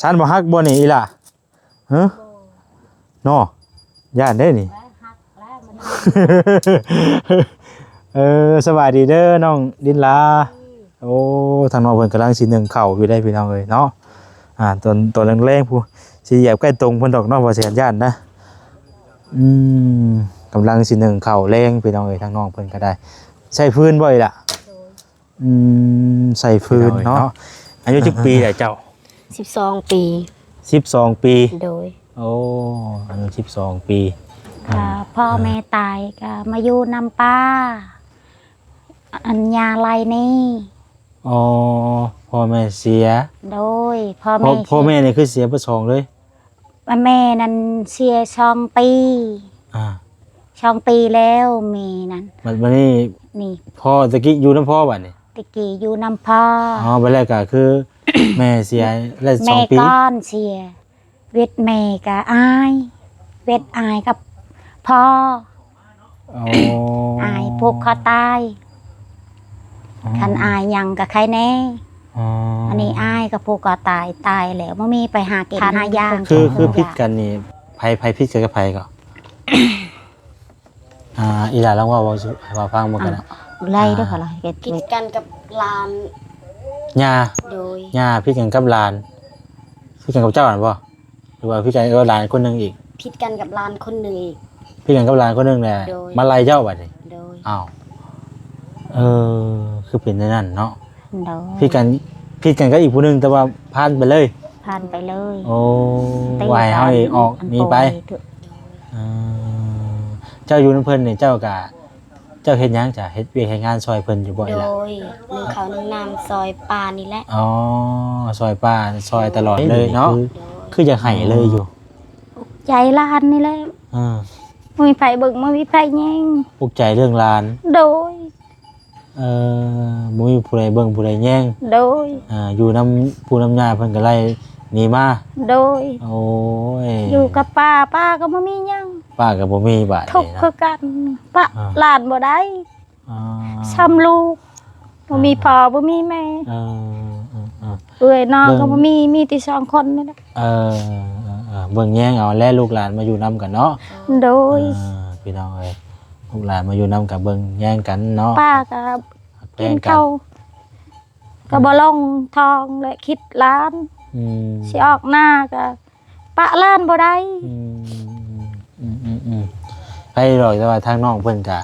ฉันบ่ฮักบ่นี่อีหล่ะฮะน้อย่านเด้นี่ สวัสดีเด้อน้องดินลาโอ้ทางน้องเพิ่นกำลังสินึ่งข้าวอยู่ได้พี่น้องเอ้ยเนาะตัวแรงๆผู้สิเหยียบใกล้ตรงเพิ่นดอกเนาะบ่เสียย่านนะกำลังสินึ่งข้าวแรงพี่น้องเอ้ยทางน้องเพิ่นก็ได้ใส่ฟืนบ่อีหล่ะใส่ฟืนเนาะอายุจักปีแหละเจ้า12 ปี12 ปีโดยโอ้อายุ12 ปีพ่อแม่ตายก็มาอยู่นำป้าอัญญาไลนี่อ๋อพ่อแม่เสียโดยพ่อแม่นี่คือเสียประสองเลยแม่นั้นเสีย2 ปี2 ปีแล้วแม่นั้นวันนี้พ่อตะกี้อยู่น้ำพ่อบัดนี่ตะกี้อยู่น้ำพ่อบัดแรกก็คือ แม่เสียแล้ว2 ปีแม่ก้อนเสียเวทแม่ก็อายเวทอายกับพ่ออายพวกเขาตายคันอายยังกับใครแน่อันนี้อายกับพวกก็ตายแล้วไม่มีไปหาเก็บหายาคือพิษกันนี่ไผพิษกันกับไผก็อีหล่าลองว่าฟังหมดกันนะไล่ด้วยเหรอพิษกันกับลานย่าโดยย่าพิษกันกับหลานพิษกันกับเจ้าหรือเปล่าหรือว่าพิษกันกับหลานคนนึงอีกพิษกันกับลานคนนึงอีกพิษกันกับหลานคนนึงแหละมาไล่เจ้าบัดนี่โดยอ้าวคือเป็นนั่นเนาะโดยพิษกันก็อีกผู้นึงแต่ว่าผ่านไปเลยโอ้วายเฮาออกนี่ไปเจ้าอยู่น้ำเพิ่นเนี่ยเจ้าเฮ็ดหยังจ้ะเฮ็ดเวียกเฮ็ดงานซอยเพิ่นอยู่บ่อยล่ะโดยนึ่งเขานึ่งน้ำซอยปลานี่แหละอ๋อซอยป้าซอยตลอดเลยเนาะคืออยากให้เลยอยู่ใจลานนี่แหละมีไผเบิ่งบ่มีไผแย่งปลุกใจเรื่องลานโดยบ่มีผู้ใดเบิ่งผู้ใดแย่งโดยอยู่น้ำผู้น้ำยาเพิ่นก็ไล่หนีมาโดยโอ้ยอยู่กับป้าก็บ่มีหยังป้าก็บ่มีบาดทุกข์คือกันป้าหลานบ่ได้ซ้ำลูกบ่มีพ่อบ่มีแม่เอ้ยน้องก็บ่มีแต่2 คนนี่แหละเบิ่งแย่งเอาแลลูกหลานมาอยู่นำกันเนาะโดยพี่น้องเอ้ยลูกหลานมาอยู่นำกับเบิ่งแย่งกันเนาะป้าก็กินข้าวก็บ่ลงทองและคิดล้านสิออกหน้าก็ปะล้านบ่ได้ไปหรอกแต่ว่าทางน้องเพิ่นก็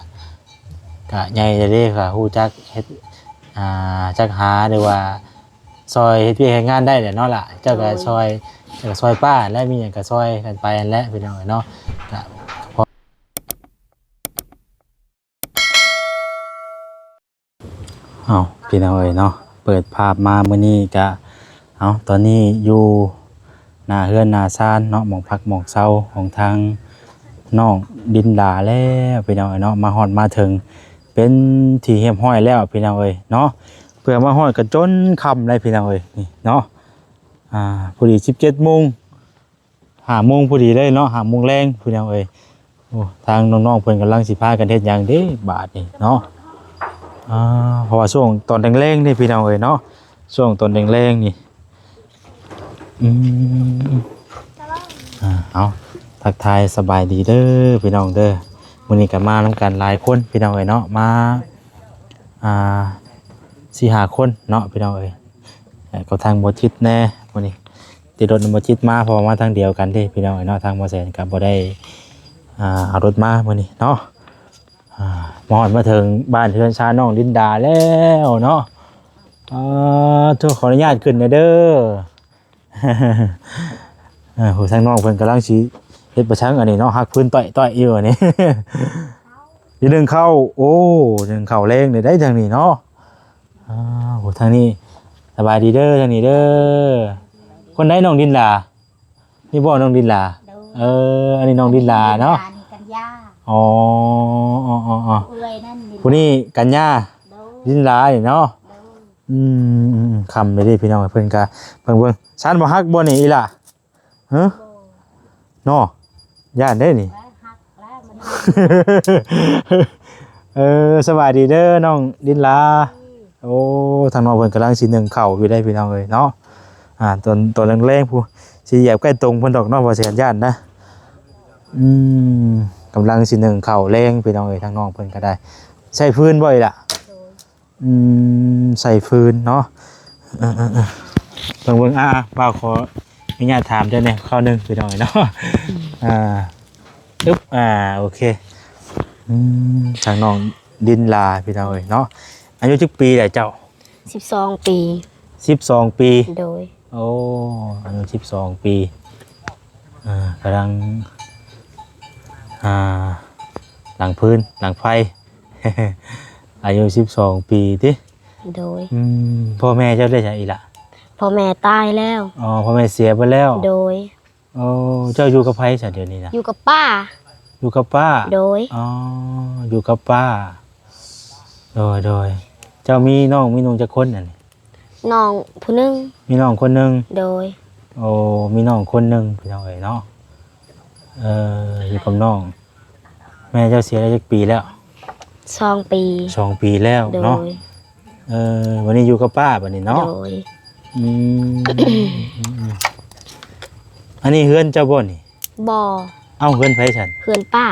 ใหญ่จะได้ค่ะฮู้จักเฮ็ดจักหาหรือว่าซอยเฮ็ดเวียกเฮ็ดงานได้แหละเนาะล่ะเจ้าก็ซอยป้าและมีหยังก็ซอยกันไปนั่นแหละพี่น้องเนาะก็พี่น้องเอ้ยเนาะเปิดภาพมามื้อนี้ก็ตอนนี้อยู่หน้าเฮือนหน้าศาลเนาะหม่องพักหม่องเซาของทางน้องดินดาแล้วพี่น้องเอ้ยเนาะมาฮอดมาถึงเป็นที่เรียบร้อยแล้วพี่น้องเอ้ยเนาะเพื่อมาฮอดก็จนค่ำเลยพี่น้องเอ้ยนี่เนาะพอดี 17:00 น 5 โมงพอดีเลยเนาะ5 โมงแลงพี่น้องเอ้ยโอ้ทางน้องๆเพิ่นกำลังสิพากันเฮ็ดหยังเด้บาดนี้เนาะเพราะว่าช่วงตอนแรงๆนี่พี่น้องเอ้ยเนาะช่วงตอนแรงๆนี่ทักทายสบายดีเด้อพี่น้องเด้อมื้อนี้ก็มานำกันหลายคนพี่น้องเอ้ยเนาะมา4-5 คนเนาะพี่น้องเอ้ยก็ทางบ่จิตแน่มื้อนี้ติดรถบ่จิตมาเพราะมาทางเดียวกันเด้พี่น้องเอ้ยเนาะทางบ่แสนก็บ่ได้เอารถมามื้อนี้เนาะมาถึงบ้านเฮือนชาน้องดินดาแล้วเนาะขออนุญาตขึ้นเด้อผู้ทางน้องเพิ่นกำลังสิเฮ็ดประชังอันนี้เนาะฮักพื้นต่อยอยู่อันนี้สิดึงเข้าโอ้ดึงเข้าแรงได้ทางนี้เนาะโหทางนี้สบายดีเด้อทางนี้เด้อคนไหนน้องดินดานี่บ่น้องดินดาอันนี้น้องดินดาเนาะอ๋อผู้นี้กัญญาดินดาเนาะคำไปดิพี่น้องเพิ่นก็เบิ่งฉันบ่ฮักบ่นี่อีหล่ะฮะเนาะย่านได้นี่สวัสดีเด้อน้องดินลาโอ้ทางน้องเพิ่นกำลังสินึ่งข้าวอยู่ได้พี่น้องเอ้ยเนาะ ตัวแรงๆผู้สิเหยียบใกล้ตรงเพิ่นดอกเนาะบ่แสนย่านนะกำลังสินึ่งข้าวแรงพี่น้องเอ้ยทางน้องเพิ่นก็ได้ใช้ฟืนบ่อยล่ะใส่ฟืนเนาะเบิ่งบ่าวขออนุญาตถามเจ้าเนี่ยข้อนึงพี่น้องเอ้ยเนาะปึ๊บโอเคทางน้องดินลาพี่น้องเอ้ยเนาะอายุจักปีแหละเจ้า12 ปี12 ปีโดยโอ้อายุ12 ปีกำลังหลังพื้นหลังไฟ อายุ12 ปีติโดยพ่อแม่เจ้าได้ใช่อีหล่ะพ่อแม่ตายแล้วพ่อแม่เสียไปแล้วโดยเจ้าอยู่กับไผซะเดี๋ยวนี้นะอยู่กับป้าอยู่กับป้าโดยอยู่กับป้าโดยเจ้ามีน้องมีนุ่งจักคนน่ะนี่น้องผู้นึงมีน้องคนนึงโดยมีน้องคนนึงพี่น้องเอ้ยเนาะอยู่กับน้องแม่เจ้าเสียได้จักปีแล้ว2 ปี2 ปีแล้วเนาะวันนี้อยู่กับป้าบัดนี้เนาะโดยอันนี้เฮือนเจ้าบ่นี่บ่เฮือนไผฉันเฮือนป้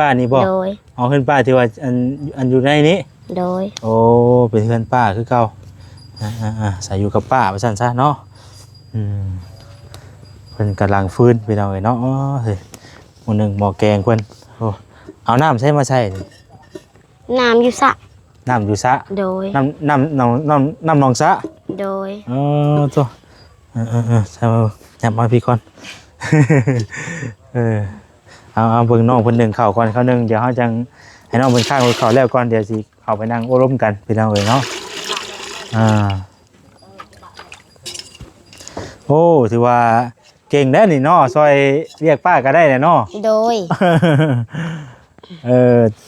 านี่บ่โดยเฮือนป้าที่ว่าอันอยู่ในนี้โดยเป็นเฮือนป้าคือเก่าใส่อยู่กับป้าว่าซั่นซะเนาะเพิ่นกำลังฟื้นพี่น้องเอ้ยเนาะเฮ้ยมื้อนึงหม้อแกงเพิ่นเอาน้ำใส่มาใส่น้ำอยู่สระโดยน้ำหนองสระโดยตัวใช่มาจับมาพี่ก่อนเอาเบิ่งน้องเพิ่นหนึ่งเข่าก่อนเขาหนึ่งเดี๋ยวเขาจังให้น้องเพิ่นข้างเข่าแล้วก่อนเดี๋ยวสิเข้าไปนั่งโอ้ร่มกันพี่น้องเอ้ยเนาะโอ้ถือว่าเก่งแล้วนี่เนาะซอยเรียกป้าก็ได้แหละเนาะโดย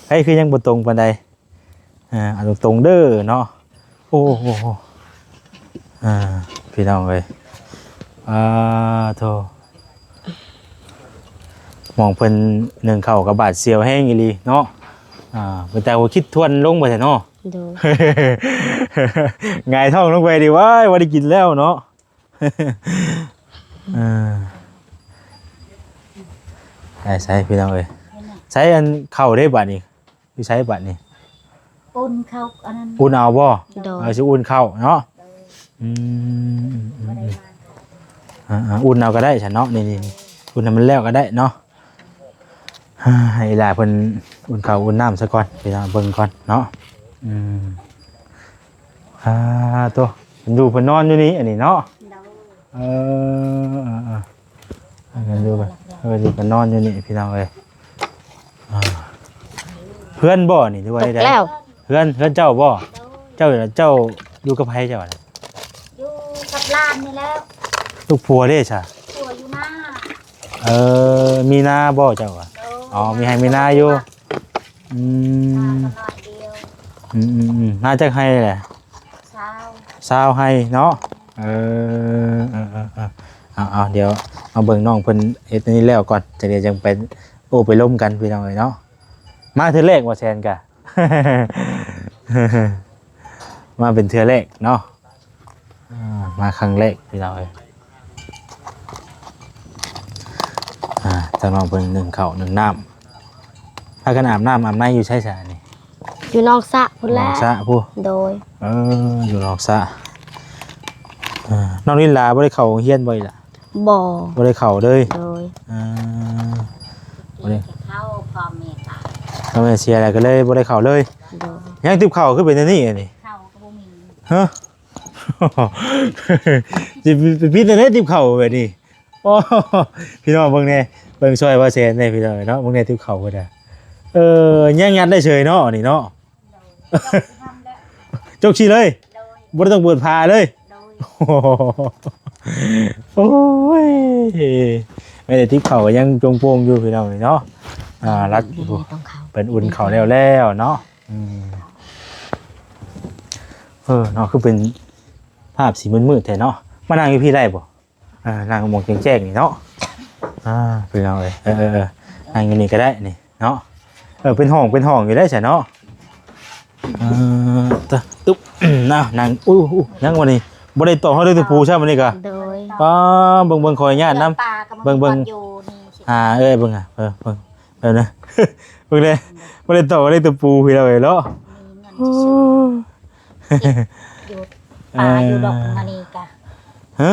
ให้คือยังบ่ตรงปานใดเอาตรงเด้อเนาะโอ้โหพี่น้องเอ้ยโธ่มองเพิ่นหนึ่งเข่ากับบาดเสียวแห้งอีหลีเนาะแต่ว่าคิดทวนลงไปแต่เนาะไงท้องลงไปดิว่าได้กินแล้วเนาะใช่พี่น้องเอ้ยใช้อันเข่าได้บัดนี่พี่ใช้บัดนี่อุ่นเข้าอันนั้นอุ่นเอาบ่สิอุ่นเข้าเนาะอุ่นเอาก็ได้ฉันเนาะนี่อุ่นให้มันแล้วก็ได้เนาะให้หลายเพิ่นอุ่นข้าวอุ่นน้ำซะก่อนไปเบิ่งก่อนเนาะตัวเพิ่นอยู่เพิ่นนอนอยู่นี่อันนี้เนาะกันดูไปอยู่กันนอนอยู่นี่พี่น้องเอ้ยเพื่อนบ่นี่ด้วยได้เพื่อนเจ้าบ่เจ้าอยู่กับไผเจ้าน่ะอยู่กับหลานนี่แล้วลูกผัวเด้จ้ะผัวอยู่หน้ามีนาบ่เจ้าอ่ะมีให้มีนาอยู่น่าจะให้แหละซาวให้เนาะเอาเดี๋ยวเอาเบิ่งน้องเพิ่นเฮ็ดนี้แล้วก่อนจะเดี๋ยวจังไปไปล้มกันพี่น้องเอ้ยเนาะมาเทื่อแรกว่าแซนกะ มาเป็นเทื่อแรกเนาะมาครั้งแรกพี่น้องเอ้ยจะน้องเพิ่นหนึ่งข้าวหนึ่งน้ำถ้ากันอาบน้ำในอยู่ใช่ๆนี่อยู่นอกสระพุ่นแหละนอกสระผู้โดยอยู่นอกสระน้องนิลาบ่ได้เข้าเฮียนบ่ล่ะบ่ได้เข้าเลยโดยบ่ได้เข้าพ่อแม่ตายพ่อแม่เสียแล้วก็เลยบ่ได้เข้าเลยยังติบเข้าคือเป็นอันนี้นี่เข้าก็บ่มีฮะสิปิดอันนี้ติบเข้าแบบนี้พี่น้องเบิ่งแน่เบิ่งซอยว่าแสนได้พี่น้องเนาะเบิ่งแน่ติบเข้าก็ได้ยังยัดได้เฉยเนาะนี่เนาะจกชีเลยบ่ต้องเปิดพาเลยโอ้ยไม่ได้ทิพย์เข่ายังจงโป่งอยู่พี่น้องเนาะรัดเป็นอุ่นเข่าแล้วเนาะเนาะคือเป็นภาพสีมืดๆแท้เนาะมานั่งอยู่พี่ได้บ่นั่งมองแจ้งๆนี่เนาะพี่น้องเลยนั่งอยู่นี่ก็ได้นี่เนาะเป็นห้องอยู่ได้ใช่เนาะตุ๊บนั่งนั่งวันนี้บ่ได้ต่อเขาด้วยตะปูใช่ไหมนี่กะ ป้าเบิ่งขออนุญาตนำเบิ่งอยู่นี่สิ เอ้ยเบิ่งอ่ะเบิ่งนะ เบิ่งเลยบ่ได้ต่อได้ตะปูพี่เราเอ้ยเนาะ มีเงินซื้ออยู่ป่าอยู่ดอกอันนี้กะ ฮะ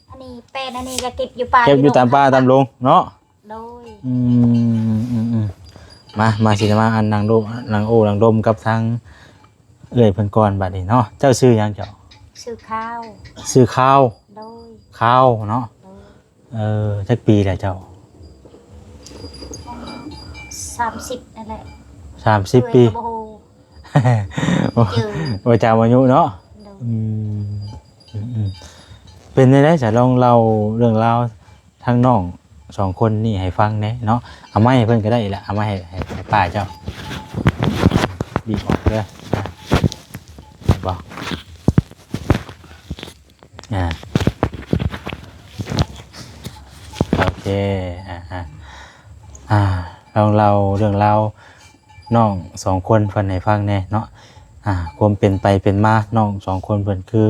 อันนี้เป็นอันนี้ก็เก็บอยู่ป่า เก็บอยู่ตามป่าตามลงเนาะ โดย มาสิมาอันนางโดมนางโอนางดมกับทางเอื้อยเพิ่นก่อนบัดนี้เนาะเจ้าชื่อหยังเจ้า ซื้อข้าว ชื่อข้าว โดย ข้าวเนาะ โดย จักปีแหละเจ้า 30นั่นแหละ 30 ปี โอ้โห ว่าจาอายุเนาะ โดย เป็นได้จะลองเล่าเรื่องราวทางน้อง2คนนี่ให้ฟังแหน่เนาะเอาไม้ให้เพิ่นก็ได้แหละเอาไม้ให้ป้าเจ้าบีบออกเด้อบอกโอเคลองเล่าเรื่องราวน้อง2คนเพิ่นให้ฟังแหน่เนาะความเป็นไปเป็นมาน้อง2คนเพิ่นคือ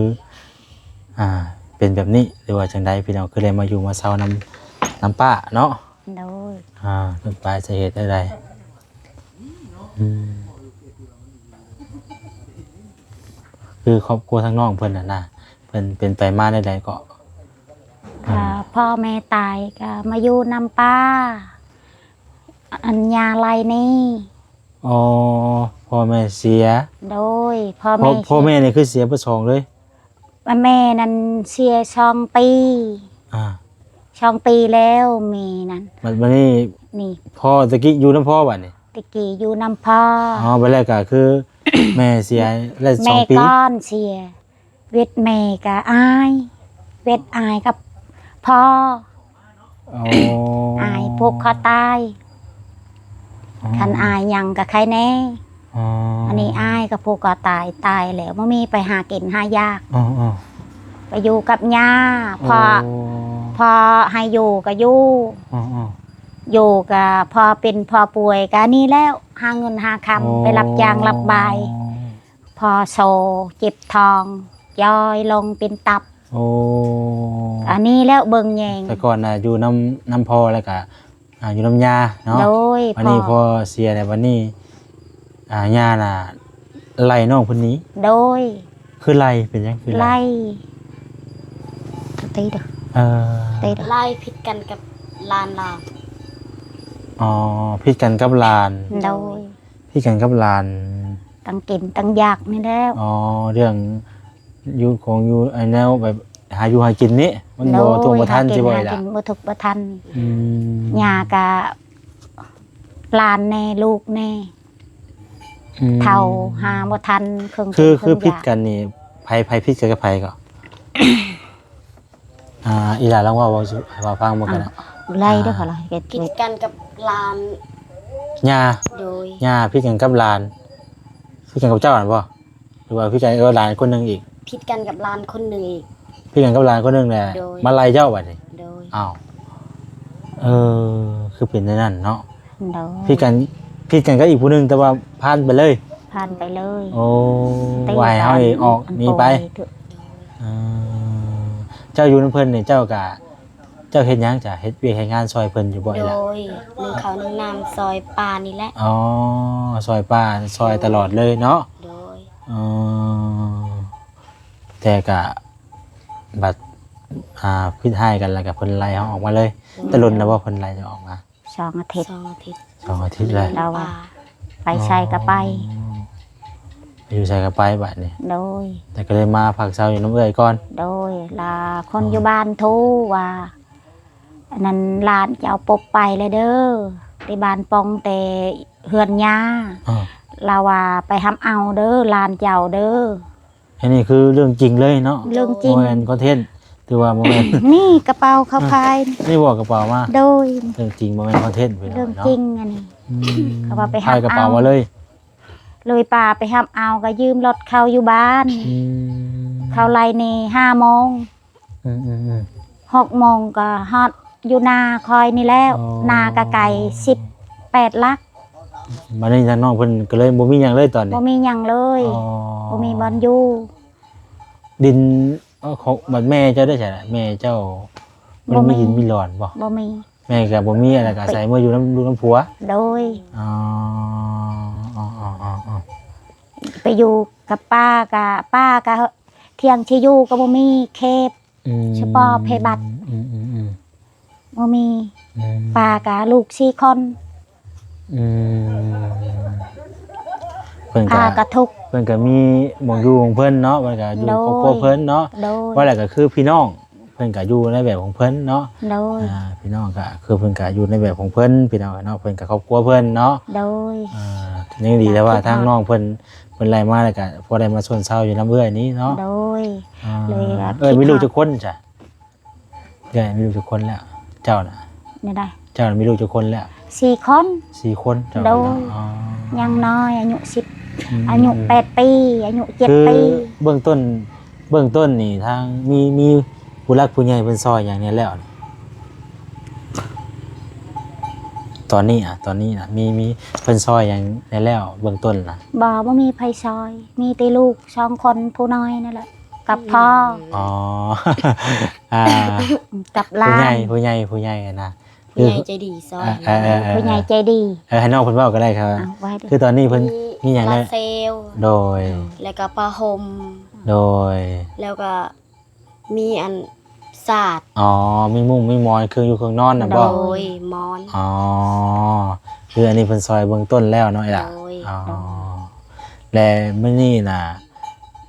เป็นแบบนี้หรือว่าจังใดพี่น้องคือเลยมาอยู่มาเซานำป้าเนาะ โดย เป็นปลายสาเหตุอะไรคือครอบครัวทั้งน้องเพิ่นน่ะนะเพิ่นเป็นไปมาได้ใดก็ พ่อแม่ตายก็มาอยู่นำป้าอัญญาไลนี่ อ๋อพ่อแม่เสีย โดยพ่อแม่ นี่คือเสียประสองเลย แม่นั้นเสีย2 ปี2 ปีแล้วแม่นั้น มันนี่พ่อตะกี้อยู่น้ำพ่อบัดนี่ ตะกี้อยู่นำพ่อบัดแรกก็คือ แม่เสียแล้ว2 ปี แม่ก้อนเสียเวทแม่ก็อายเวทอายกับพ่ออายพวกเขาตายคันอายยังกับใครแน่อันนี้อายกับพวกก็ตายแล้วไม่มีไปหากินหายากไปอยู่กับย่าพอให้อยู่ก็อยู่กับพอเป็นพอป่วยก็นี่แล้วหาเงินหาคำไปรับจ้างรับบายพอโซเจ็บทองย่อยลงเป็นตับอันนี้แล้วเบิ่งแยง แต่ก่อนอยู่น้ำพอแล้วก็อยู่น้ำยาเนาะวันนี้พอเสียในวันนี้ยาน่ะไล่น้องคนนี้โดยคือไล่เป็นยังคือไล่ตีเด้อไล่ผิดกันกับลานเราพิดกันกับลานโดยพิดกันกับลานตั้งกินตั้งอยากนี่แล้วเรื่องอยู่ของอยู่ไอแนวแบบหาอยู่หากินนี้มันบ่ถูกบ่ทันสิบ่ล่ะบ่ถูกบ่ทันยากะลานแน่ลูกแน่เท่าหาบ่ทันคือพิดกันนี่ไผพิดกันกับไผก็อีหลาลองว่าฟังบ่กันนะไล่เด้อค่ะล่ะผิดกันกับลานย่าโดยย่าพิดกันกับลานพิดกันกับเจ้าหั่นบ่หรือว่าพิดกันกับลานคนนึงอีกผิดกันกับลานคนนึงอีกพิดกันกับลานคนนึงแหละมาไล่เจ้าบัดนี้โดยคือเป็นนั่นเนาะพิดกันกับอีกผู้นึงแต่ว่าผ่านไปเลยไหวเฮาออกหนีไปเจ้าอยู่นำเพิ่นนี่เจ้าเฮ็ดหยังจ้ะเฮ็ดเวียกเฮ็ดงานซอยเพิ่นอยู่บ่อยล่ะโดยนึ่งข้าวนึ่งน้ำซอยปลานี่แหละซอยป้าซอยตลอดเลยเนาะโดยแต่ก็บัดพิดให้กันแล้วก็เพิ่นไล่เฮาออกมาเลยแต่ล้นแล้วว่าเพิ่นไล่จะออกมา2 อาทิตย์เลยเราไปใช้ก็ไปอยู่ใส่กระไปบัดนี่โดยแต่ก็เลยมาผักเซาอยู่น้ำเอื้อยก่อนโดยลาคนอยู่บ้านทูว่าอันนั้นลานจะเอาปบไปเลยเด้อที่บ้านปองแต่เฮือนยาลาว่าไปทำเอาเด้อลานเจ้าเด้ออันนี้คือเรื่องจริงเลยเนาะเรื่องจริงโมเมนต์คอนเทนต์ถือว่าโมเมนต์นี่กระเป๋าเขาพายนี่บอกกระเป๋ามาโดยเรื่องจริงโมเมนต์คอนเทนต์เรื่องจริงอันนี้เขาว่าไปทำกระเป๋ามาเลยป่าไปทำเอาก็ยืมรถเขาอยู่บ้านเขาไล่นี่5 โมง6 โมงก็ฮอดอยู่นาคอยนี่แล้วนากะไก่18 ลักมาในทางน้องเพิ่นก็เลยบ่มีหยังเลยตอนนี้บ่มีหยังเลยบ่มีบ่อนอยู่ดิน ของบัดแม่เจ้าได้ใช่แม่เจ้ามันมีหินมีหลอนบ่ บ่มี แม่ก็บ่มีอะไรก็อาศัยเมื่ออยู่น้ำลูกน้ำผัว โดย อ๋ออ๋ออ๋ออ๋อ ไปอยู่กับป้ากับเที่ยงที่อยู่ก็บ่มีเคปเฉพาะเพบัตรบ่มีป้ากับลูก4คนเพิ่น ป้าก็ทุกข์ เพิ่นก็มีหม่องอยู่ของเพิ่นเนาะเพิ่นก็อยู่ครอบครัวเพิ่นเนาะ โดย ว่าแล้วก็คือพี่น้องเพิ่นก็อยู่ในแบบของเพิ่นเนาะ โดย พี่น้องก็คือเพิ่นก็อยู่ในแบบของเพิ่นพี่น้องเนาะเพิ่นก็ครอบครัวเพิ่นเนาะ โดย ยังดีแล้วว่าทางน้องเพิ่นไล่มาแล้วก็พอได้มาส่วนเช้าอยู่น้ำเอื้อยนี้เนาะ โดยเลยมีลูกจักคนจ้ะมีลูกจักคนแล้วเจ้าน่ะ นี่ได้ เจ้ามีลูกจักคนแล้ว 4 คน 4 คนเจ้า โดย อ๋อ ยังน้อยอายุ10อายุ8 ปีอายุ คือ 7 ปี เบื้องต้นนี่ทางมีผู้รักผู้ใหญ่เพิ่นซอยอย่างนี้แล้วนี่ตอนนี้น่ะมีเพิ่นซอยอย่างนี้แล้วเบื้องต้นน่ะ บ่มีไผซอย มีแต่ลูก2 คนผู้น้อยนั่นแหละกับพ่อ อ๋อ อ่า กับหลาน ผู้ใหญ่นะ ผู้ใหญ่ใจดีซอย ผู้ใหญ่ใจดี ให้น้องเพิ่นเว้าก็ได้ครับ เอาไว้เด้ คือตอนนี้เพิ่นมีหยัง ลา ได้ เซล โดย แล้วก็ผ้าห่ม โดย แล้วก็มีอันศาสตร์ อ๋อมีมุ้งมีหมอนเครื่องอยู่เครื่องนอนน่ะ โด บ่ ยมอน อ๋อคืออันนี้เพิ่นซอยเบื้องต้นแล้วเนาะไอ้ล่ะ โดย อ๋อและมื้อนี้น่ะ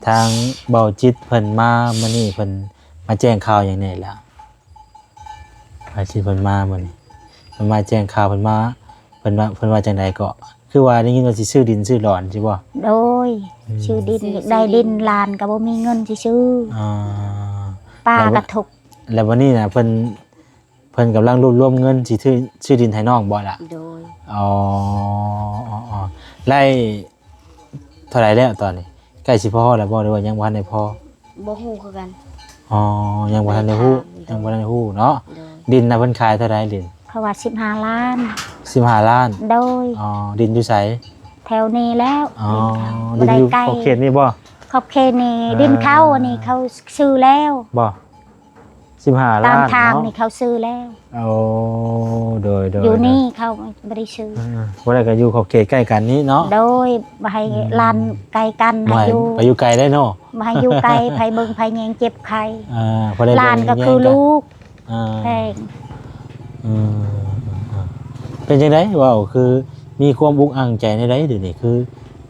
ทางเบาจิตเพิ่นมามื้อนี้เพิ่นมาแจ้งข่าวอย่างนี้ล่ะอาชีพเพิ่นมามื้อนี้เพิ่นมาแจ้งข่าวเพิ่นว่าจังไดก็คือว่าได้ยินว่าสิซื้อดินซื้อหลอนสิบ่ โดยชื่อดินอยากได้ดินลานก็บ่มีเงินสิซื้อ อ่า ป้าก็ทุกข์ แล้ววันนี้น่ะเพิ่นกำลังรวบรวมเงินสิซื้อดินให้น้องบ่ล่ะ โดย อ๋อไล่เท่าไหร่แล้วตอนนี้ใกล้สิพอแล้วบ่หรือว่ายังบ่ทันได้พอ บ่ฮู้คือกัน อ๋อยังบ่ทันได้ฮู้เนาะ โดย ดินน่ะเพิ่นขายเท่าไหร่ดิน เพราะว่า15 ล้าน 15ล้าน โดย อ๋อดินอยู่ไส แถวนี้แล้ว อ๋อ ดิ ดิ น นอยู่ ไกล ขอบเขตนี่บ่ ขอบเขตนี่ดินเขาอันนี้เขาซื้อแล้ว บ่15 ตา ล้าม น ทาง เนาะ นี่เขาซื้อแล้ว โอ้โดย อยู่นี่เขาบ่ได้ซื้อ บ่ได้ก็อยู่ขอบเขตใกล้กันนี้เนาะ โดยบ่ให้ลานไกลกันให้ ไม่ อยู่ ไปอยู่ไกลได้เนาะ บ่ให้อยู่ไกลไผเบิ่งไผแยงเจ็บใคร พอได้ ลานก็คือลูกแพง เป็นจังได๋ว้าวคือมีความอุกอังใจในใดเดี๋ยวนี้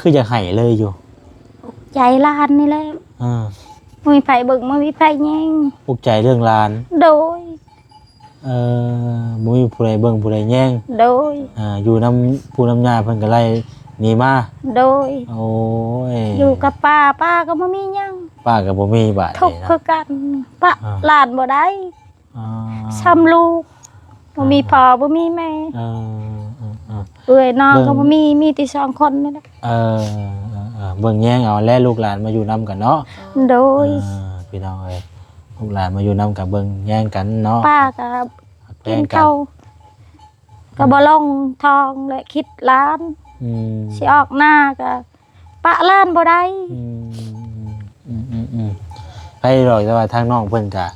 คืออยากให้เลยอยู่ ใจลานนี่แหละ อ่า บ่มีไผเบิ่งบ่มีไผแยง อุกใจเรื่องลาน โดย บ่มีผู้ใดเบิ่งผู้ใดแย่ง โดย อยู่นำผู้นำญาเพิ่นก็ไล่หนีมา โดย โอ้ย อยู่กับป้าก็บ่มีหยัง ป้าก็บ่มีบาด ทุกข์คือกันป้าหลานบ่ได้ อ่า ซ้ำลูกบ่มีพ่อบ่มีแม่ เออ เอ้ยน้องก็บ่มีแต่2 คนนี่แหละ เบิ่งแย่งเอาและลูกหลานมาอยู่นํกันเนาะ โดย พี่น้องเอ้ยลูกหลานมาอยู่นํกับเบิ่งแย่งกันเนาะ ป้าก็ แย่ กิน งกัน ข้าวก็บ่ลงทองและคิดล้าน อืม สิออกหน้าก็ปะล้านบ่ได้ ให้รอกแต่ว่าทางน้องเพิ่นกะ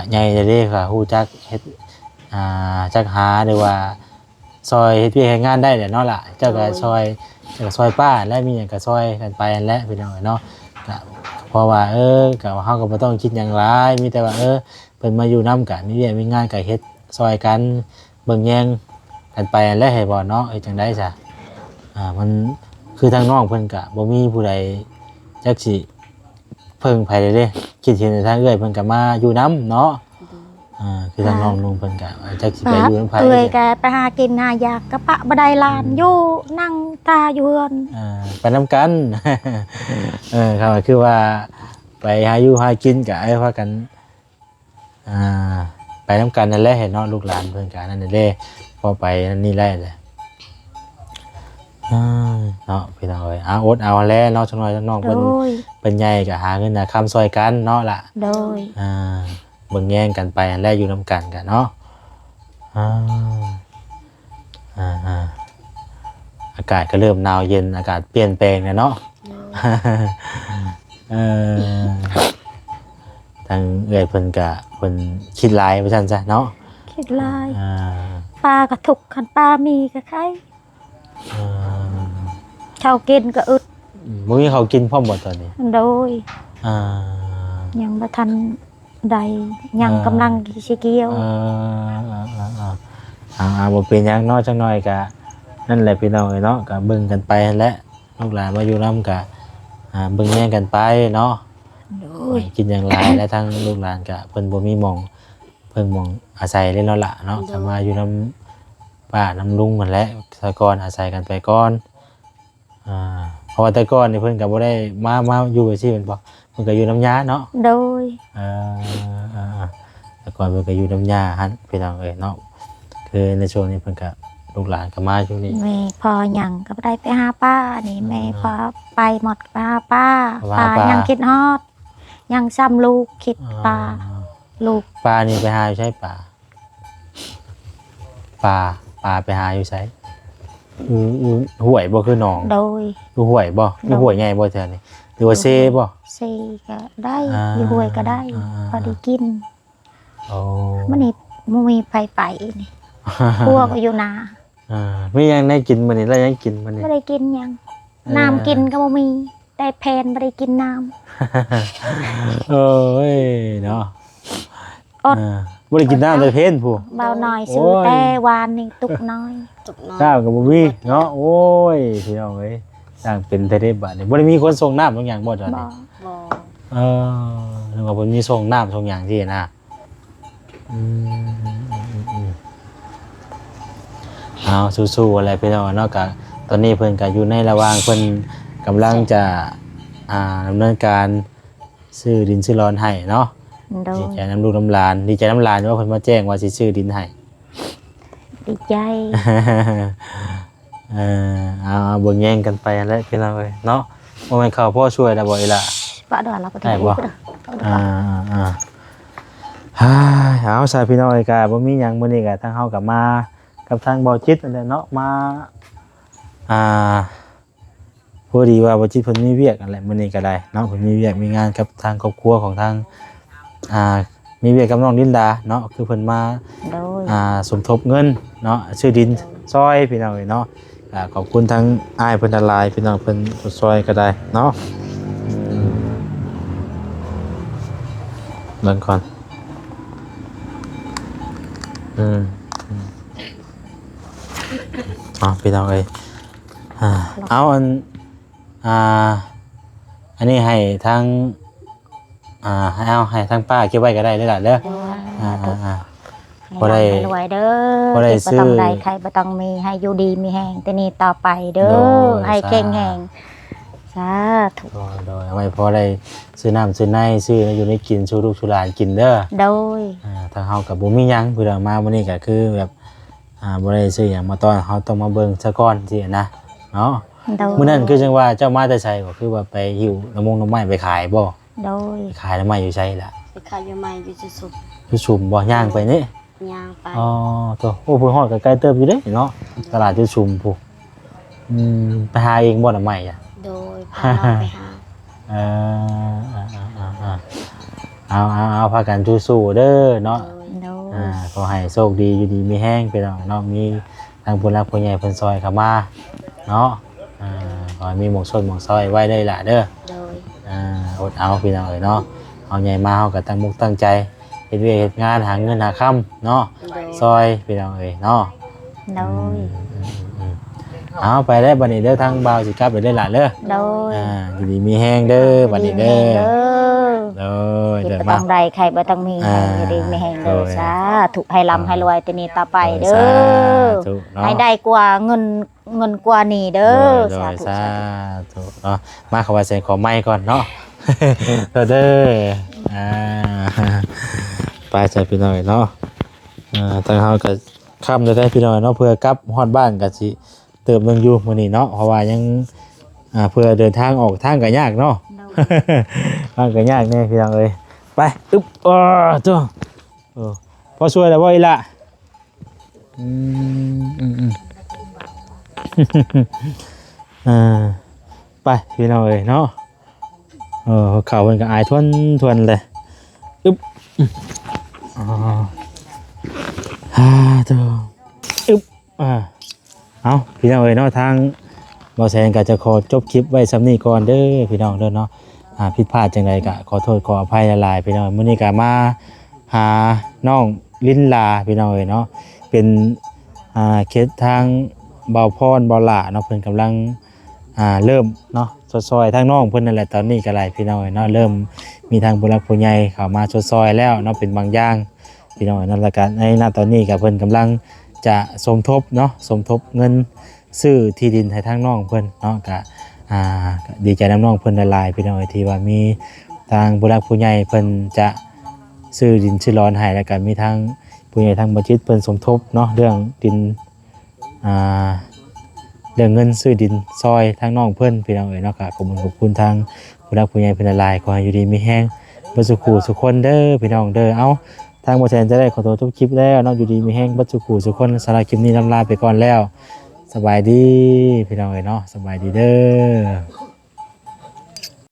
ใหญ่จะได้ค่ะฮู้จักเฮ็ดจักหาหรือว่าซอยเฮ็ดเวียกเฮ็ดงานได้แหละเนาะล่ะเจ้าก็ซอยป้าและมีหยังก็ซอยกันไปนั่นแหละพี่น้องเนาะก็เพราะว่าก็เฮาก็บ่ต้องคิดหยังหลายมีแต่ว่าเพิ่นมาอยู่นำกันมีเวียกมีงานก็เฮ็ดซอยกันเบิ่งแยงกันไปนั่นแหละให้บ่เนาะเฮ็ดจังได๋ซะมันคือทางน้องเพิ่นก็บ่มีผู้ใดจักสิเพิ่งไผได้เด้คิดเห็นในทางเอื้อยเพิ่นก็มาอยู่นํเนาะคือทางน้องนุ่งเพิ่นก็จักสิไปอยู่นำไผ เอ้ยก็ไปหากินหาอยากก็ปะบ่ได้ลานอยู่นั่งตาอยู่เฮือน ไปนํกัน ครับคือว่าไปหาอยู่หากินก็พากันไปนํกันนั่นแหละเห็นเนาะลูกหลานเพิ่นก็นั่นแหละพอไปนั่นนี่แหละเนาะพี่น้องเอ้ยอดเอาแล้วเนาะจังน้อยจังน้อง โด เป็น ย ใหญ่ก็หาเงินหาคำซอยกันเนาะล่ะ โดย เบิ่งแย่งกันไปอันแรกอยู่นำกันกันเนาะอากาศก็เริ่มหนาวเย็นอากาศเปลี่ยนแปลงแล้วเนาะ ทางเอื้อยเพิ่นก็เพิ่นคิดหลายว่าซั่นซะเนาะ คิดลาย อ่า ปลาก็ทุกข์คันปลามีก็ใคร อ่า ข้าวกินก็อึด บ่มีเขาวกินพร้อมบ่ตอนนี้ โดย อ่า ยังบ่ทันใดยังกำลังสิเกี่ยว บ่เป็นหยังเนาะจักหน่อยก็นั่นแหละพี่น้องเอ้ยเนาะก็เบิ่งกันไปนั่นแหละลูกหลานมาอยู่นํก็เบิ่งแย่งกันไปเนาะ โดย กินอย่างไรและทั้งลูกหลานก็เพิ่นบ่มีหม่องเพิ่งหม่องอาศัยเล่นเนาะล่ะเนาะสมาอยู่นํป้านํลุงนั่นแหละสะก่อนอาศัยกันไปก่อนเพราะว่าแต่ก่อนนี่เพิ่นก็บ่ได้มาอยู่กับที่เพิ่นบ่เพิ่นก็อยู่น้ำยาเนาะ โดย แต่ก่อนเพิ่นก็อยู่น้ำยาหั่นพี่น้องเอ้ยเนาะคือในช่วงนี้เพิ่นก็ลูกหลานก็มาช่วงนี้ แม่พอหยังก็บ่ได้ไปหาป้านี่แม่พอไปหมดไปหาป้า ว่า ป้า ป้ายั ยังคิดฮอดยังซ้ำลูกคิดป้าลูก ปลานี่ไปหาอยู่ใช่ปลาไปหาอยู่ใช่ห้วยบ่คือหนอง โดย อยู่ห้วยบ่อยู่ห้วยใหญ่บ่แท้นี่หรือว่าเซบ่ ซีก็ได้ อ่า อยู่ห้วยก็ได้ อ่า พอได้กิน โอ้ มันนี่บ่มีไผไปนี่พวกอยู่นา มียังได้กินมื้อนี้แล้วยังกินมื้อนี้ บ่ได้กินหยังน้ำกินก็บ่มีได้แพนบ่ได้กินน้ำ เอ้ยเนาะ อด บ่ได้กินน้ำแต่เพลนผู้ เบาหน่อยซื้อ โอ้ย แต่วานนี่ตุกน้อย จุกน้อย น้ำก็บ่มีเนาะโอ้ยพี่น้องเอ้ยต่างเป็นแต่ได้บัดนี้บ่ได้มีคนส่งน้ำบางอย่างบ่ตอน บ่ นี้ บ่ นึกว่าเพิ่นมีส่งน้ำส่งหยังที่นะเอาสู้ๆอะไรพี่น้องเนาะก็ตอนนี้เพิ่นก็อยู่ในระหว่างเพิ่นกำลังจะดำเนินการซื้อดินซื้อรอนให้เนาะ โด ดี ย ใจน้ำลูกน้ำหลานดีใจน้ำหลานว่าเพิ่นมาแจ้งว่าสิซื้อดินให้ ดีใจ เอาเบิ่งแย่งกันไปนั่นแหละพี่น้องเอ้ยเนาะบ่แม่นเขาพ่อช่วยแล้วบ่อีหล่ะ ปะดอนเราก็ ได้ ได้ บ่ เอาสายพี่น้องเอ้ยก็บ่มีหยังมื้อนี้ก็ทางเฮาก็มากับทางบ่จิตนั่นแหละเนาะมาพอดีว่าบ่จิตเพิ่นมีเวียกนั่นแหละมื้อนี้ก็ได้เนาะเพิ่นมีเวียกมีงานกับทางครอบครัวของทางมีเวียกกับน้องดินดาเนาะคือเพิ่นมา โดย สมทบเงินเนาะชื่อดินซอยพี่น้องเอ้ยเนาะขอบคุณทั้งอ้ายเพิ่นหลายพี่น้องเพิ่นซอยก็ได้เนาะเบิ่งก่อนพี่น้องเอ้ยเอาอันนี้ให้ทางให้ทางป้าเก็บไว้ก็ได้เด้อล่ะเด้อบ่ได้ ให้รวยเด้อ บ่ได้ เก็บ ซื้อ บ่ต้องได้ใครบ่ต้องมีให้อยู่ดีมีแฮงแต่นี่ต่อไปเด้ โด อย ให้เก่งแฮงสาธุ โดยเอาไว้พอได้ซื้อน้ำซื้อในซื้ออยู่ในกินสู่ลูกสู่หลานกินเด้อ โดย ทางเฮากับบ่มีหยังเพิ่นเอามามื้อนี้ก็คือแบบบ่ได้ซื้อหยังมาต้อนเฮาต้องมาเบิ่งซะก่อนสินะเนาะ โดย มื้อนั้นคือจังว่าเจ้ามาแต่ไสก็คือว่าไปหิวน้ำไม้ไปขายบ่ โดย ไปขายน้ำไม้อยู่ไสล่ะ ไปขายอยู่ใหม่อยู่สุด อยู่ชุมบ่ย่างไปนี่ ๆย่างไป อ๋อตัวโอ้เพิ่นฮอดก็ใกล้เติบอยู่เด้เนาะตลาดอยู่ชุมพุไปหาเองบ่น้ำไม้อ่ะ โดยพาน้องไปหา เอาพากันสู้ๆเด้อเนาะ โดย โดย ขอให้โชคดีอยู่ดีมีแห้งไปเนาะมีทางผู้รักผู้ใหญ่เพิ่นซอยเข้ามาเนาะขอให้มีหมวกส้นหมวกซอยไว้ได้ล่ะเด้อ โดย อดเอาพี่น้องเอ้ยเนาะเอาใหญ่มาเฮาก็ตั้งมุกตั้งใจเฮ็ดเวียกเฮ็ดงานหาเงินหาค่ำเนาะ โดย ซอยพี่น้องเอ้ยเนาะ โดย เอาไปได้บัดนี้เด้อทางบ่าวสิกลับไปได้ล่ะเด้อ โดย อยู่ดีมีแห้งเด้อบัดนี้เด้อ เด้อ เด้อ เก็บ เด้อ บ่ต้ มา องได้ใครบ่ต้องมีให้อยู่ดีมีแฮงเด้อสาธุให้ร่ำให้รวยแต่นี่ต่อไปเด้อ ธุเนาะ ให้ได้กว่าเงินกว่านี่เด้อ โด สาย ธุ สา สาธุ ธุเนาะมาเข้ามาใส่ขอไม้ก่อนเนาะ เด้อไปใส่พี่น้อยเนาะทางเฮาก็ค่ำได้พี่น้อยเนาะเพื่อกลับฮอดบ้านก็สิเติมนึงอยู่มื้อนี้เนาะเพราะว่ายังเพื่อเดินทางออกทางก็ยากเนาะ ทางก็ยากแน่พี่น้องเอ้ยไปอึ๊บตัวพอช่วยแล้วบ่อีล่ะไปพี่น้องเอ้ยเนาะเขาเพิ่นก็อายทวนเลยอึ๊บ อ๋อเจ้าอึ๊บเอาพี่น้องเอ้ยเนาะทางบ่แซงก็จะขอจบคลิปไว้สำนี้ก่อนเด้อพี่น้องเด้อเนาะผิดพลาดจังไดก็ขอโทษขออภัยหลายๆพี่น้องมื้อนี้ก็มาหาน้องลิ้นลาพี่น้องเอ้ยเนาะเป็นเคสทางเบาพรเบาหล่าเนาะเพิ่นกำลังเริ่มเนาะซอยๆทางน้องเพิ่นนั่นแหละตอนนี้ก็หลายพี่น้องเอ้ยเนาะเริ่มมีทางผู้หลักผู้ใหญ่เข้ามาซอยๆแล้วเนาะเป็นบางอย่างพี่น้องเอ้ยนั่นละกันในณตอนนี้ก็เพิ่นกำลังจะสมทบเนาะสมทบเงินซื้อที่ดินให้ทางน้องเพิ่นเนาะก็ก็ดีใจน้ำน้องเพิ่นหลายๆพี่น้องเอ้ยที่ว่ามีทางผู้หลักผู้ใหญ่เพิ่นจะซื้อดินซื้อร้อนให้แล้วก็มีทางผู้ใหญ่ทางบัญชีเพิ่นสมทบเนาะเรื่องดินเรื่องเงินซื้อดินซอยทางน้องเพิ่นพี่น้องเอ๋ยเนาะก็ขอบคุณทางผู้รักผู้ใหญ่เพิ่นหลายๆขอให้อยู่ดีมีแฮงบ่สุขูสุคนเด้อพี่น้องเด้อเอาทางบ่แทนจะได้ขอตัวทุกคลิปแล้วเนาะอยู่ดีมีแฮงบ่สุขูสุคนสำหรับคลิปนี้ลำลาไปก่อนแล้วสบายดีพี่น้องเอ๋ยเนาะสบายดีเด้อ